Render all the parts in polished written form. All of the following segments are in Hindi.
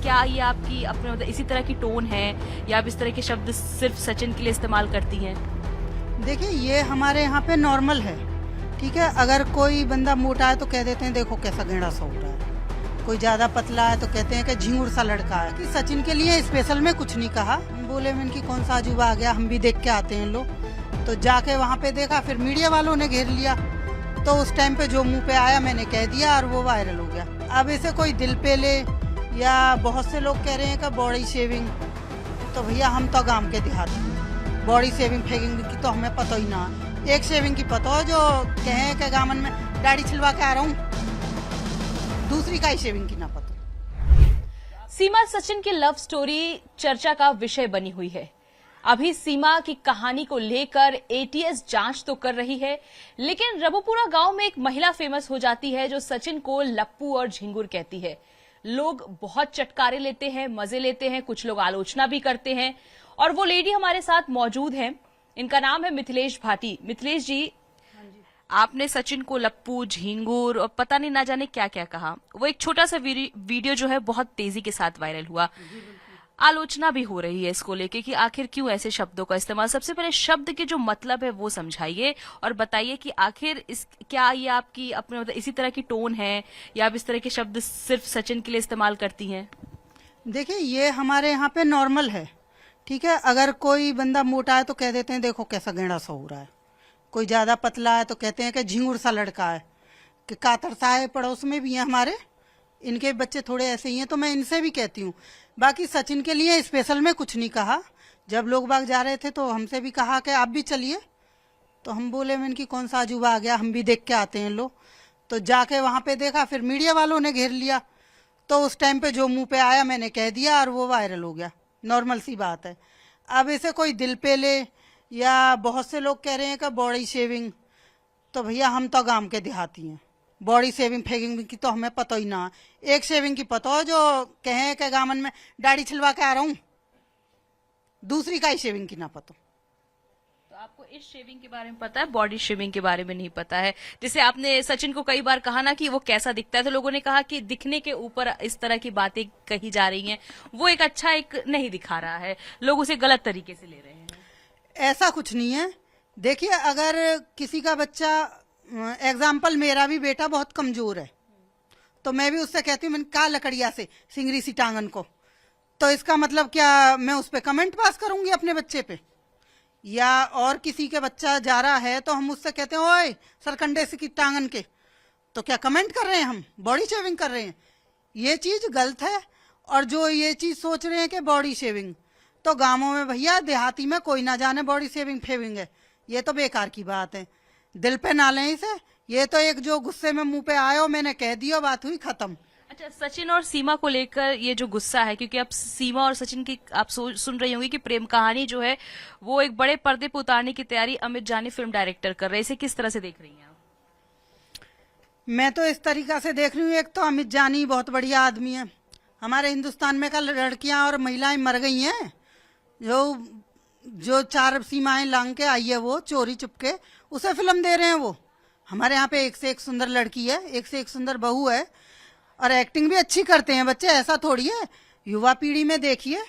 क्या ये आपकी अपने मतलब इसी तरह की टोन है या आप इस तरह के शब्द सिर्फ सचिन के लिए इस्तेमाल करती हैं? देखिए, ये हमारे यहाँ पे नॉर्मल है, ठीक है। अगर कोई बंदा मोटा है तो कह देते हैं देखो कैसा गेंडा सा हो रहा है, कोई ज्यादा पतला है तो कहते हैं कि झिंगुर सा लड़का है। कि सचिन के लिए स्पेशल में कुछ नहीं कहा, हम बोले में इनकी कौन सा अजूबा आ गया, हम भी देख के आते हैं लोग। तो जाके वहाँ पे देखा, फिर मीडिया वालों ने घेर लिया, तो उस टाइम पे जो मुंह पे आया मैंने कह दिया और वो वायरल हो गया। अब इसे कोई दिल पे ले, या बहुत से लोग कह रहे हैं कि बॉडी शेविंग, तो भैया हम तो गांव के देहाती, बॉडी शेविंग फेविंग की तो हमें पता ही ना। एक शेविंग की पता हो जो कहें कि गामन में दाढ़ी छिलवा के आ रहा हूँ, दूसरी का ही शेविंग की ना पता। सीमा सचिन की लव स्टोरी चर्चा का विषय बनी हुई है। अभी सीमा की कहानी को लेकर एटीएस जांच तो कर रही है, लेकिन रबुपुरा गांव में एक महिला फेमस हो जाती है जो सचिन को लप्पू और झिंगुर कहती है। लोग बहुत चटकारे लेते हैं, मजे लेते हैं, कुछ लोग आलोचना भी करते हैं। और वो लेडी हमारे साथ मौजूद हैं, इनका नाम है मिथिलेश भाटी। मिथिलेश जी, आपने सचिन को लप्पू, झिंगुर और पता नहीं ना जाने क्या क्या कहा। वो एक छोटा सा वीडियो जो है बहुत तेजी के साथ वायरल हुआ। आलोचना भी हो रही है इसको लेके कि आखिर क्यों ऐसे शब्दों का इस्तेमाल। सबसे पहले शब्द के जो मतलब है वो समझाइए और बताइए कि आखिर क्या ये आपकी अपने मतलब इसी तरह की टोन है या आप इस तरह के शब्द सिर्फ सचिन के लिए इस्तेमाल करती हैं? देखिए, ये हमारे यहाँ पे नॉर्मल है, ठीक है। अगर कोई बंदा मोटा है तो कह देते हैं देखो कैसा गेंडा सा हो रहा है, कोई ज्यादा पतला है तो कहते हैं कि झिंगुर सा लड़का है। कि कातर सा है, पड़ोस में भी है हमारे, इनके बच्चे थोड़े ऐसे ही हैं, तो मैं इनसे भी कहती हूँ। बाकी सचिन के लिए स्पेशल में कुछ नहीं कहा। जब लोग बाग जा रहे थे तो हमसे भी कहा कि आप भी चलिए, तो हम बोले में इनकी कौन सा अजूबा आ गया, हम भी देख के आते हैं लोग। तो जाके वहाँ पे देखा, फिर मीडिया वालों ने घेर लिया, तो उस टाइम पे जो मुंह पे आया मैंने कह दिया और वो वायरल हो गया। नॉर्मल सी बात है। अब इसे कोई दिल पे ले, या बहुत से लोग कह रहे हैं कि बॉडी शेविंग, तो भैया हम तो गांव के देहाती हैं, बॉडी शेविंग फेविंग की तो हमें पता ही ना। एक शेविंग की पता हो जो कहें कि गामन में दाढ़ी छिलवा के आ रहा हूँ, दूसरी का ही शेविंग की ना पता। तो आपको इस शेविंग के बारे में पता है, बॉडी शेविंग के बारे में नहीं पता है। जैसे आपने सचिन को कई बार कहा ना कि वो कैसा दिखता है, तो लोगों ने कहा कि दिखने के ऊपर इस तरह की बातें कही जा रही हैं, वो एक अच्छा एक नहीं दिखा रहा है, लोग उसे गलत तरीके से ले रहे हैं। ऐसा कुछ नहीं है। देखिए, अगर किसी का बच्चा, एग्जाम्पल मेरा भी बेटा बहुत कमजोर है, तो मैं भी उससे कहती हूँ मैंने कहा लकड़िया से सिंगरी सी टांगन को, तो इसका मतलब क्या मैं उस पर कमेंट पास करूंगी अपने बच्चे पे? या और किसी के बच्चा जा रहा है तो हम उससे कहते हैं ओए सरकंडे से की टांगन के, तो क्या कमेंट कर रहे हैं हम, बॉडी शेविंग कर रहे हैं? ये चीज गलत है। और जो ये चीज सोच रहे हैं कि बॉडी शेविंग, तो गांवों में भैया देहाती में कोई ना जाने बॉडी शेविंग फेविंग है, ये तो बेकार की बात है। दिल पे ना लें इसे, ये तो एक जो गुस्से में मुंह पे आयो मैंने कह दिया, बात हुई खत्म। अच्छा, सचिन और सीमा को लेकर ये जो गुस्सा है, क्योंकि अब सीमा और सचिन की आप सुन रही होंगी कि प्रेम कहानी जो है वो एक बड़े पर्दे पर उतारने की तैयारी अमित जानी फिल्म डायरेक्टर कर रहे हैं, इसे किस तरह से देख रही हैं आप? मैं तो इस तरीका से देख रही हूँ, एक तो अमित जानी बहुत बढ़िया आदमी है। हमारे हिंदुस्तान में कल लड़कियां और महिलाएं मर गई हैं, जो 4 सीमाएं लांग के आई है वो चोरी चुपके, उसे फिल्म दे रहे हैं वो। हमारे यहाँ पे एक से एक सुंदर लड़की है, एक से एक सुंदर बहू है, और एक्टिंग भी अच्छी करते हैं बच्चे। ऐसा थोड़ी है, युवा पीढ़ी में देखिए,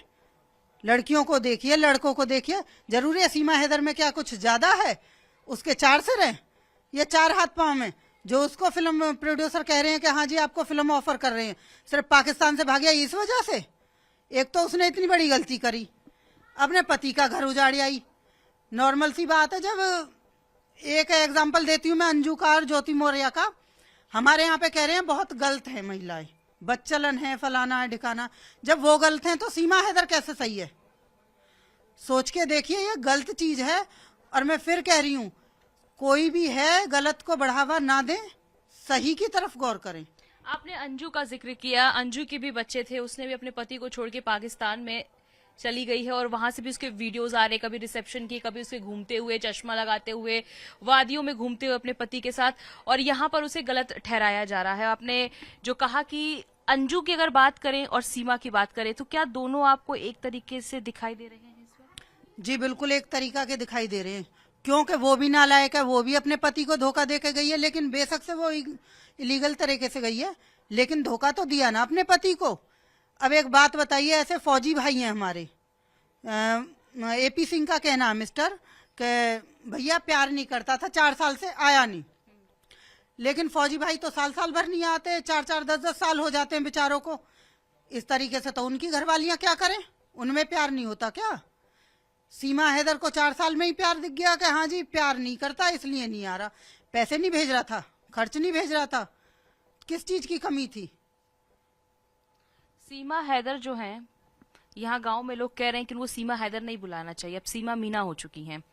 लड़कियों को देखिए, लड़कों को देखिए। जरूरी है सीमा हैदर में क्या कुछ ज्यादा है? उसके 4 सिर हैं या 4 हाथ पांव में? जो उसको फिल्म प्रोड्यूसर कह रहे हैं कि हाँ जी आपको फिल्म ऑफर कर रहे हैं, सिर्फ पाकिस्तान से भाग गया इस वजह से? एक तो उसने इतनी बड़ी गलती करी, अपने पति का घर उजाड़ आई। नॉर्मल सी बात है। जब एक एग्जांपल देती हूँ मैं अंजू का और ज्योति मौर्य का, हमारे यहाँ पे कह रहे हैं बहुत गलत है महिलाएं, बच्चलन है, फलाना है, ढिकाना। जब वो गलत हैं तो सीमा हैदर कैसे सही है? सोच के देखिए, ये गलत चीज है। और मैं फिर कह रही हूँ, कोई भी है गलत को बढ़ावा ना दें, सही की तरफ गौर करें। आपने अंजू का जिक्र किया, अंजू के भी बच्चे थे, उसने भी अपने पति को छोड़ के पाकिस्तान में चली गई है और वहां से भी उसके वीडियोस आ रहे, कभी रिसेप्शन की, कभी उसके घूमते हुए, चश्मा लगाते हुए, वादियों में घूमते हुए अपने पति के साथ, और यहाँ पर उसे गलत ठहराया जा रहा है। आपने जो कहा कि अंजू की अगर बात करें और सीमा की बात करें, तो क्या दोनों आपको एक तरीके से दिखाई दे रहे हैं इस वक्त? जी बिल्कुल एक तरीका के दिखाई दे रहे हैं, क्योंकि वो भी नालायक है, वो भी अपने पति को धोखा दे के गई है, लेकिन बेशक से वो इलीगल तरीके से गई है, लेकिन धोखा तो दिया ना अपने पति को। अब एक बात बताइए, ऐसे फौजी भाई हैं हमारे, एपी सिंह का कहना है मिस्टर कि भैया प्यार नहीं करता था, 4 साल से आया नहीं। लेकिन फौजी भाई तो साल साल भर नहीं आते, 4-4 10-10 साल हो जाते हैं बेचारों को। इस तरीके से तो उनकी घरवालियां क्या करें, उनमें प्यार नहीं होता क्या? सीमा हैदर को 4 साल में ही प्यार दिख गया कि हाँ जी प्यार नहीं करता इसलिए नहीं आ रहा। पैसे नहीं भेज रहा था, खर्च नहीं भेज रहा था, किस चीज की कमी थी? सीमा हैदर जो हैं, यहाँ गांव में लोग कह रहे हैं कि वो सीमा हैदर नहीं बुलाना चाहिए, अब सीमा मीना हो चुकी हैं।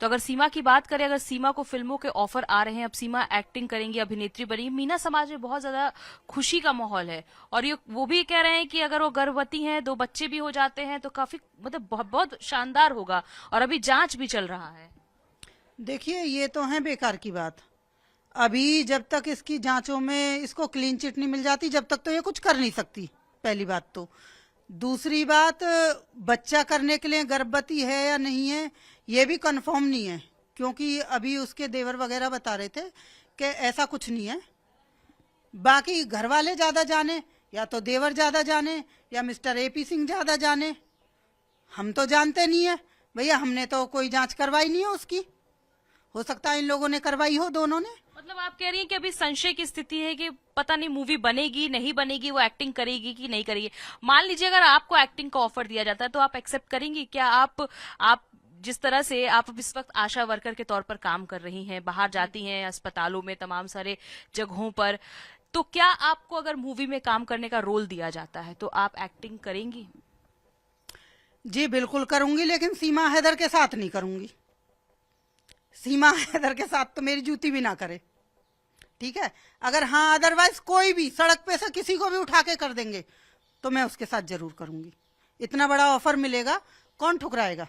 तो अगर सीमा की बात करें, अगर सीमा को फिल्मों के ऑफर आ रहे हैं, अब सीमा एक्टिंग करेंगी, अभिनेत्री बनेंगी, मीना समाज में बहुत ज्यादा खुशी का माहौल है। और ये वो भी कह रहे हैं कि अगर वो गर्भवती हैं, 2 बच्चे भी हो जाते हैं तो काफी मतलब बहुत, बहुत शानदार होगा। और अभी जांच भी चल रहा है। देखिए ये तो है बेकार की बात। अभी जब तक इसकी जांचों में इसको क्लीन चिट नहीं मिल जाती, जब तक तो ये कुछ कर नहीं सकती, पहली बात तो। दूसरी बात, बच्चा करने के लिए गर्भवती है या नहीं है ये भी कंफर्म नहीं है, क्योंकि अभी उसके देवर वगैरह बता रहे थे कि ऐसा कुछ नहीं है। बाकी घर वाले ज्यादा जाने, या तो देवर ज्यादा जाने, या मिस्टर एपी सिंह ज्यादा जाने, हम तो जानते नहीं है भैया, हमने तो कोई जांच करवाई नहीं है उसकी। हो सकता है इन लोगों ने करवाई हो, दोनों ने। मतलब आप कह रही हैं कि अभी संशय की स्थिति है कि पता नहीं मूवी बनेगी नहीं बनेगी, वो एक्टिंग करेगी कि नहीं करेगी। मान लीजिए अगर आपको एक्टिंग का ऑफर दिया जाता है तो आप एक्सेप्ट करेंगी क्या? आप जिस तरह से आप इस वक्त आशा वर्कर के तौर पर काम कर रही हैं, बाहर जाती हैं अस्पतालों में, तमाम सारे जगहों पर, तो क्या आपको अगर मूवी में काम करने का रोल दिया जाता है तो आप एक्टिंग करेंगी? जी बिल्कुल करूंगी, लेकिन सीमा हैदर के साथ नहीं करूंगी। सीमा हैदर के साथ तो मेरी जूती भी ना करे, ठीक है। अगर हाँ अदरवाइज कोई भी सड़क पे से किसी को भी उठा के कर देंगे तो मैं उसके साथ जरूर करूंगी। इतना बड़ा ऑफर मिलेगा, कौन ठुकराएगा?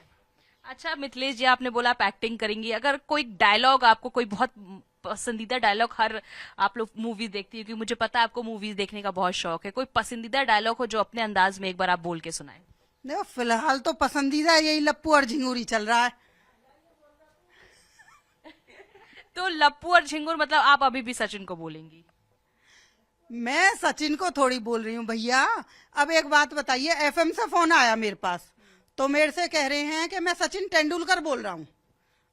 अच्छा मिथिलेश जी, आपने बोला आप एक्टिंग करेंगी, अगर कोई डायलॉग आपको, कोई बहुत पसंदीदा डायलॉग, हर आप लोग मूवी देखती है क्योंकि मुझे पता है आपको मूवीज देखने का बहुत शौक है, कोई पसंदीदा डायलॉग हो जो अपने अंदाज में एक बार आप बोल के सुनाएं। देखो फिलहाल तो पसंदीदा यही लप्पू और झिंगूरी चल रहा है। तो लप्पू और झिंगुर मतलब आप अभी भी सचिन को बोलेंगी? मैं सचिन को थोड़ी बोल रही हूँ भैया। अब एक बात बताइए, एफएम से फोन आया मेरे पास, तो मेरे से कह रहे हैं कि मैं सचिन तेंदुलकर बोल रहा हूँ,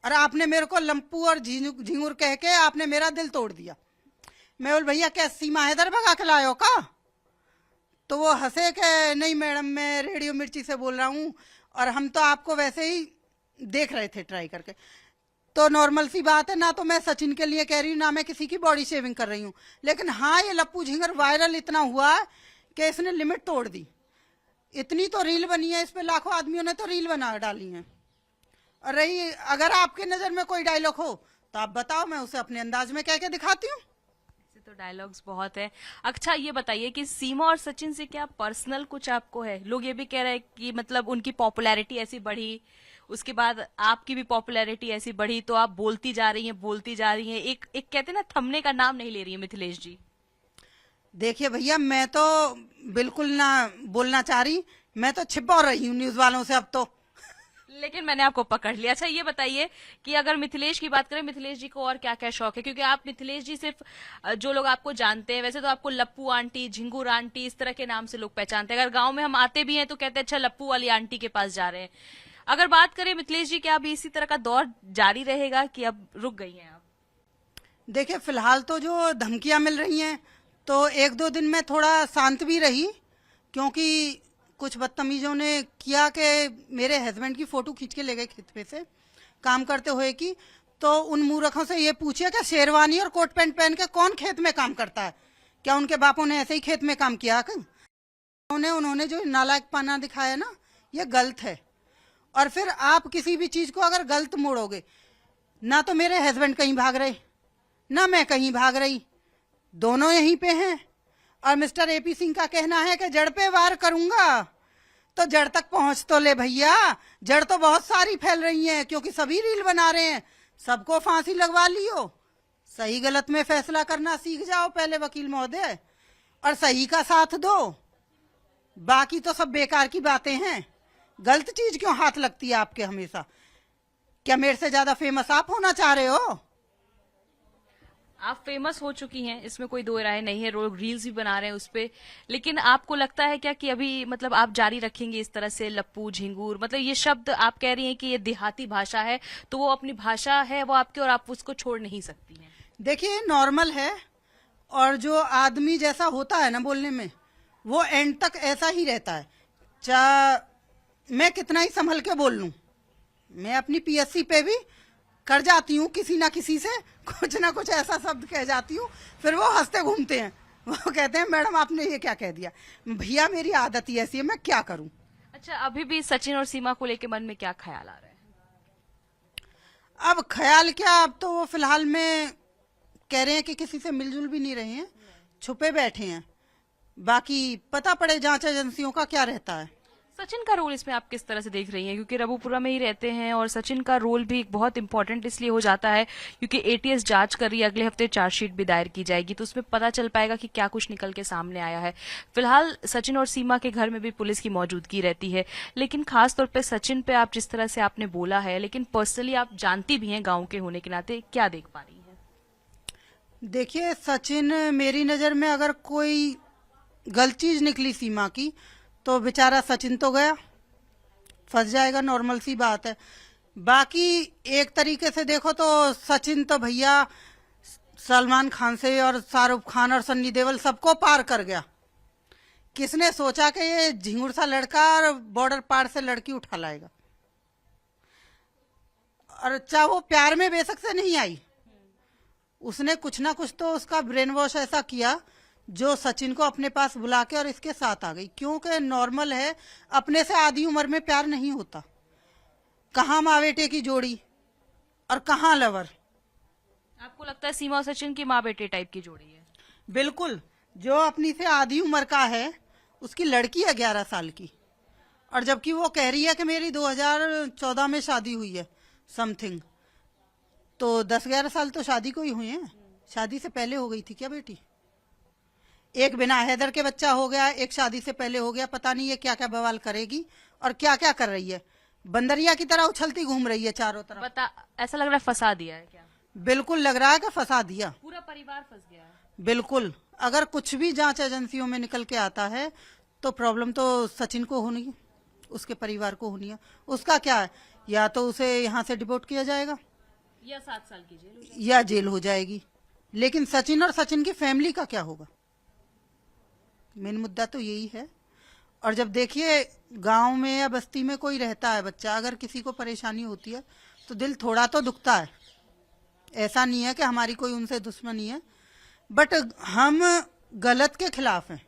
और आपने मेरे को लप्पू और झिंगुर कह के आपने मेरा दिल तोड़ दिया। मैं बोल भैया क्या सीमा हैदर भगा के लायो का? तो वो हंसे कि नहीं मैडम मैं रेडियो मिर्ची से बोल रहा हूँ, और हम तो आपको वैसे ही देख रहे थे ट्राई करके। तो नॉर्मल सी बात है ना, तो मैं सचिन के लिए कह रही हूँ ना मैं किसी की बॉडी शेविंग कर रही हूँ। लेकिन हाँ ये लप्पू झिंगर वायरल इतना हुआ कि इसने लिमिट तोड़ दी। इतनी तो रील बनी है, इस पे लाखों आदमियों ने तो रील बना डाली है। और रही अगर आपके नजर में कोई डायलॉग हो तो आप बताओ, मैं उसे अपने अंदाज में कह के दिखाती हूँ। तो डायलॉग्स बहुत है। अच्छा ये बताइए कि सीमा और सचिन से क्या पर्सनल कुछ आपको है? लोग ये भी कह रहे हैं कि मतलब उनकी पॉपुलैरिटी ऐसी बढ़ी, उसके बाद आपकी भी पॉपुलैरिटी ऐसी बढ़ी, तो आप बोलती जा रही हैं, एक कहते हैं ना थमने का नाम नहीं ले रही है मिथिलेश जी। देखिए भैया मैं तो बिल्कुल ना बोलना चाह रही, मैं तो छिपा रही हूँ न्यूज वालों से अब तो। लेकिन मैंने आपको पकड़ लिया। अच्छा ये बताइए कि अगर मिथिलेश की बात करें, मिथिलेश जी को और क्या क्या शौक है? क्योंकि आप मिथिलेश जी सिर्फ जो लोग आपको जानते हैं, वैसे तो आपको लप्पू आंटी, झिंगुर आंटी इस तरह के नाम से लोग पहचानते हैं। अगर गांव में हम आते भी हैं तो कहते हैं अच्छा लप्पू वाली आंटी के पास जा रहे हैं। अगर बात करें मिथिलेश जी, क्या अभी इसी तरह का दौर जारी रहेगा कि अब रुक गई हैं आप? देखिए फिलहाल तो जो धमकियां मिल रही हैं तो 1-2 दिन में थोड़ा शांत भी रही, क्योंकि कुछ बदतमीजों ने किया कि मेरे हस्बैंड की फोटो खींच के ले गए खेत पे से काम करते हुए की। तो उन मूर्खों से ये पूछिए कि शेरवानी और कोट पैंट पहन के कौन खेत में काम करता है? क्या उनके बापों ने ऐसे ही खेत में काम किया? उन्होंने जो नालायक पाना दिखाया ना, ये गलत है। और फिर आप किसी भी चीज को अगर गलत मोड़ोगे, ना तो मेरे हस्बैंड कहीं भाग रहे ना मैं कहीं भाग रही, दोनों यहीं पे हैं। और मिस्टर एपी सिंह का कहना है कि जड़ पे वार करूंगा, तो जड़ तक पहुंच तो ले भैया। जड़ तो बहुत सारी फैल रही हैं, क्योंकि सभी रील बना रहे हैं, सबको फांसी लगवा लियो। सही गलत में फैसला करना सीख जाओ पहले वकील महोदय, और सही का साथ दो। बाकी तो सब बेकार की बातें हैं। गलत चीज क्यों हाथ लगती है आपके हमेशा? क्या मेरे से ज्यादा फेमस आप होना चाह रहे हो? आप फेमस हो चुकी हैं, इसमें कोई दो राय नहीं है, लोग रील्स भी बना रहे हैं उस पे, लेकिन आपको लगता है क्या कि अभी मतलब आप जारी रखेंगे इस तरह से लप्पू झिंगूर, मतलब ये शब्द आप कह रही हैं कि ये देहाती भाषा है, तो वो अपनी भाषा है वो आपकी और आप उसको छोड़ नहीं सकती हैं? देखिए नॉर्मल है, और जो आदमी जैसा होता है ना बोलने में, वो एंड तक ऐसा ही रहता है। चाहे मैं कितना ही संभल के बोल लूं, मैं अपनी पीएससी पे भी कर जाती हूँ किसी ना किसी से कुछ ना कुछ ऐसा शब्द कह जाती हूँ, फिर वो हंसते घूमते हैं, वो कहते हैं मैडम आपने ये क्या कह दिया। भैया मेरी आदत ही ऐसी है, मैं क्या करूं। अच्छा, अभी भी सचिन और सीमा को लेके मन में क्या ख्याल आ रहा है? अब ख्याल क्या, अब तो वो फिलहाल में कह रहे हैं कि किसी से मिलजुल भी नहीं रहे हैं, छुपे बैठे हैं। बाकी पता पड़े जांच एजेंसियों का क्या रहता है। सचिन का रोल इसमें आप किस तरह से देख रही हैं, क्योंकि रबुपुरा में ही रहते हैं और सचिन का रोल भी बहुत इंपॉर्टेंट इसलिए हो जाता है क्योंकि एटीएस जांच कर रही है, अगले हफ्ते चार्जशीट भी दायर की जाएगी, तो उसमें पता चल पाएगा कि क्या कुछ निकल के सामने आया है। फिलहाल सचिन और सीमा के घर में भी पुलिस की मौजूदगी रहती है, लेकिन खासतौर पर सचिन पे आप जिस तरह से आपने बोला है, लेकिन पर्सनली आप जानती भी हैं गाँव के होने के नाते, क्या देख पा रही है? देखिए सचिन, मेरी नजर में अगर कोई गलत चीज निकली सीमा की तो बेचारा सचिन तो गया, फंस जाएगा, नॉर्मल सी बात है। बाकी एक तरीके से देखो तो सचिन तो भैया सलमान खान से और शाहरुख खान और सन्नी देओल सबको पार कर गया। किसने सोचा कि ये झिंगुर सा लड़का और बॉर्डर पार से लड़की उठा लाएगा। और चाहे वो प्यार में बेशक से नहीं आई, उसने कुछ ना कुछ तो उसका ब्रेन वॉश ऐसा किया जो सचिन को अपने पास बुला के और इसके साथ आ गई। क्योंकि नॉर्मल है, अपने से आधी उम्र में प्यार नहीं होता। कहाँ माँ बेटे की जोड़ी और कहाँ लवर। आपको लगता है सीमा और सचिन की माँ बेटे टाइप की जोड़ी है? बिल्कुल, जो अपनी से आधी उम्र का है, उसकी लड़की है 11 साल की, और जबकि वो कह रही है कि मेरी 2014 में शादी हुई है समथिंग, तो 10-11 साल तो शादी को ही हुए हैं। शादी से पहले हो गई थी क्या बेटी? एक बिना हैदर के बच्चा हो गया, एक शादी से पहले हो गया। पता नहीं ये क्या क्या बवाल करेगी और क्या क्या कर रही है। बंदरिया की तरह उछलती घूम रही है चारों तरफ। बता, ऐसा लग रहा है फंसा दिया है क्या? बिल्कुल लग रहा है कि फंसा दिया, पूरा परिवार फंस गया है। बिल्कुल। अगर कुछ भी जांच एजेंसियों में निकल के आता है तो प्रॉब्लम तो सचिन को होनी है, उसके परिवार को होनी है। उसका क्या है, या तो उसे यहाँ से डिपोर्ट किया जाएगा या 7 साल की जेल हो जाएगी। या जेल हो जाएगी। लेकिन सचिन और सचिन की फैमिली का क्या होगा, मेन मुद्दा तो यही है। और जब देखिए गांव में या बस्ती में कोई रहता है बच्चा, अगर किसी को परेशानी होती है तो दिल थोड़ा तो दुखता है। ऐसा नहीं है कि हमारी कोई उनसे दुश्मनी है, बट हम गलत के खिलाफ हैं।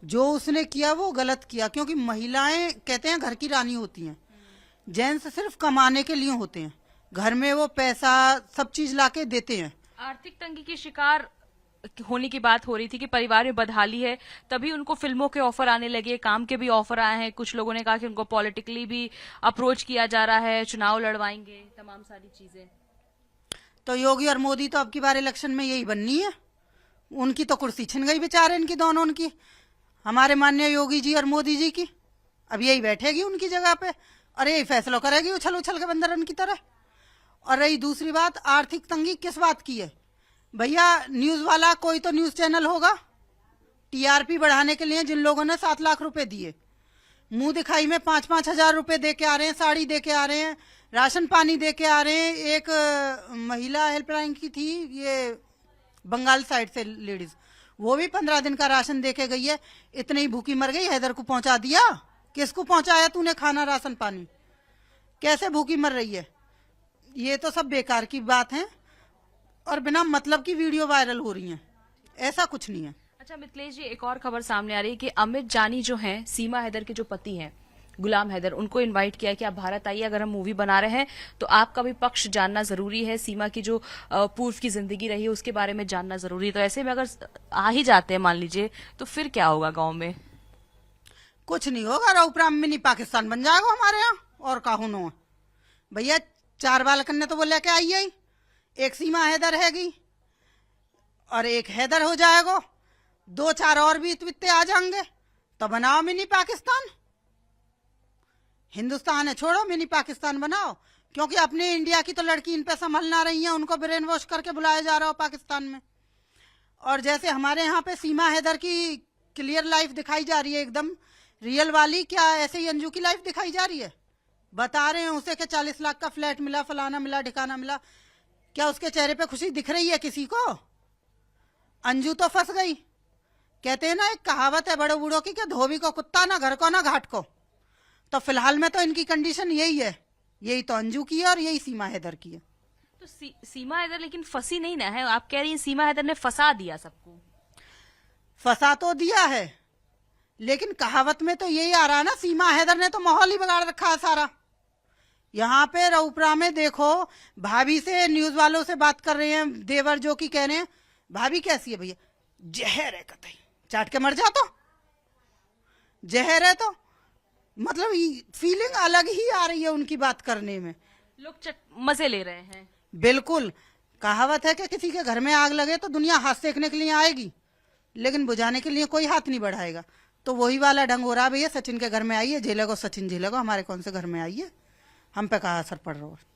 जो उसने किया वो गलत किया, क्योंकि महिलाएं कहते हैं घर की रानी होती हैं, जेंट्स सिर्फ कमाने के लिए होते हैं। घर में वो पैसा सब चीज लाके देते हैं। आर्थिक तंगी की शिकार होने की बात हो रही थी कि परिवार में बदहाली है, तभी उनको फिल्मों के ऑफर आने लगे, काम के भी ऑफर आए हैं। कुछ लोगों ने कहा कि उनको पॉलिटिकली भी अप्रोच किया जा रहा है, चुनाव लड़वाएंगे, तमाम सारी चीजें। तो योगी और मोदी तो अब की बार इलेक्शन में यही बननी है। उनकी तो कुर्सी छिन गई बेचारे, इनकी दोनों, उनकी, हमारे माननीय योगी जी और मोदी जी की। अब यही बैठेगी उनकी जगह पे और यही फैसला करेगी उछल उछल के बंदरन की तरह। और रही दूसरी बात, आर्थिक तंगी किस बात की है भैया? न्यूज वाला कोई तो न्यूज चैनल होगा, टीआरपी बढ़ाने के लिए जिन लोगों ने 7 लाख रुपए दिए, मुंह दिखाई में 5-5 हजार रुपए दे के आ रहे हैं, साड़ी दे के आ रहे हैं, राशन पानी दे के आ रहे हैं। एक महिला हेल्पलाइन की थी, ये बंगाल साइड से लेडीज, वो भी 15 दिन का राशन दे के गई है। इतनी ही भूखी मर गई, हैदर को पहुंचा दिया। किसको पहुंचाया तूने खाना, राशन पानी? कैसे भूखी मर रही है? ये तो सब बेकार की बात है और बिना मतलब की वीडियो वायरल हो रही हैं। ऐसा कुछ नहीं है। अच्छा मिथिलेश जी, एक और खबर सामने आ रही है कि अमित जानी जो हैं, सीमा हैदर के जो पति हैं गुलाम हैदर, उनको इनवाइट किया कि आप भारत आइए, अगर हम मूवी बना रहे हैं तो आपका भी पक्ष जानना जरूरी है, सीमा की जो पूर्व की जिंदगी रही है उसके बारे में जानना जरूरी है। तो ऐसे में अगर आ ही जाते हैं मान लीजिए, तो फिर क्या होगा गाँव में? कुछ नहीं होगा, रऊपराम मिनी पाकिस्तान बन जाएगा हमारे यहाँ। और काहूनो भैया, 4 बालकन ने तो वो लेके आई है, एक सीमा हैदर हैगी और एक हैदर हो जाएगा, 2-4 और भी इतवित्ते आ जाएंगे, तो बनाओ मिनी पाकिस्तान। हिंदुस्तान है छोड़ो, मिनी पाकिस्तान बनाओ। क्योंकि अपने इंडिया की तो लड़की इन पे संभल ना रही है, उनको ब्रेन वॉश करके बुलाया जा रहा हो पाकिस्तान में। और जैसे हमारे यहाँ पे सीमा हैदर की क्लियर लाइफ दिखाई जा रही है, एकदम रियल वाली, क्या ऐसे ही अंजू की लाइफ दिखाई जा रही है? बता रहे हैं उसे कि 40 लाख का फ्लैट मिला, फलाना मिला, ठिकाना मिला, क्या उसके चेहरे पे खुशी दिख रही है किसी को? अंजू तो फंस गई। कहते हैं ना, एक कहावत है बड़े बूढ़ों की कि धोबी को कुत्ता, ना घर को ना घाट को। तो फिलहाल में तो इनकी कंडीशन यही है, यही तो अंजू की है और यही सीमा हैदर की है। तो सीमा हैदर लेकिन फंसी नहीं ना है, आप कह रही हैं सीमा हैदर ने फंसा दिया सबको। फंसा तो दिया है, लेकिन कहावत में तो यही आ रहा है ना, सीमा हैदर ने तो माहौल ही बिगाड़ रखा है सारा। यहाँ पे रऊपरा में देखो, भाभी से न्यूज वालों से बात कर रहे हैं देवर, जो कि कह रहे हैं भाभी कैसी है भैया? जहर है, कतई चाट के मर जा, तो जहर है। तो मतलब फीलिंग अलग ही आ रही है उनकी बात करने में, लोग मजे ले रहे हैं। बिल्कुल। कहावत है कि किसी के घर में आग लगे तो दुनिया हाथ सेकने के लिए आएगी, लेकिन बुझाने के लिए कोई हाथ नहीं बढ़ाएगा। तो वही वाला ढंग हो रहा है भैया। सचिन के घर में आई है, झेलेगो सचिन झेलेगो, हमारे कौन से घर में आई है, हम पे कहाँ असर पड़ रहा है।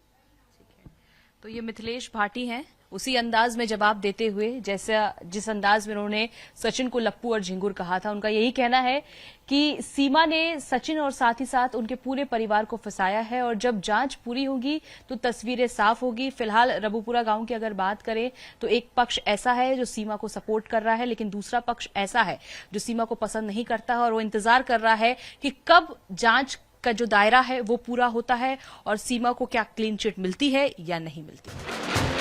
तो ये मिथिलेश भाटी हैं, उसी अंदाज में जवाब देते हुए जैसा जिस अंदाज में उन्होंने सचिन को लप्पू और झिंगुर कहा था। उनका यही कहना है कि सीमा ने सचिन और साथ ही साथ उनके पूरे परिवार को फंसाया है, और जब जांच पूरी होगी तो तस्वीरें साफ होगी। फिलहाल रबूपुरा गांव की अगर बात करें तो एक पक्ष ऐसा है जो सीमा को सपोर्ट कर रहा है, लेकिन दूसरा पक्ष ऐसा है जो सीमा को पसंद नहीं करता है, और वो इंतजार कर रहा है कि कब जांच का जो दायरा है वो पूरा होता है और सीमा को क्या क्लीन चिट मिलती है या नहीं मिलती।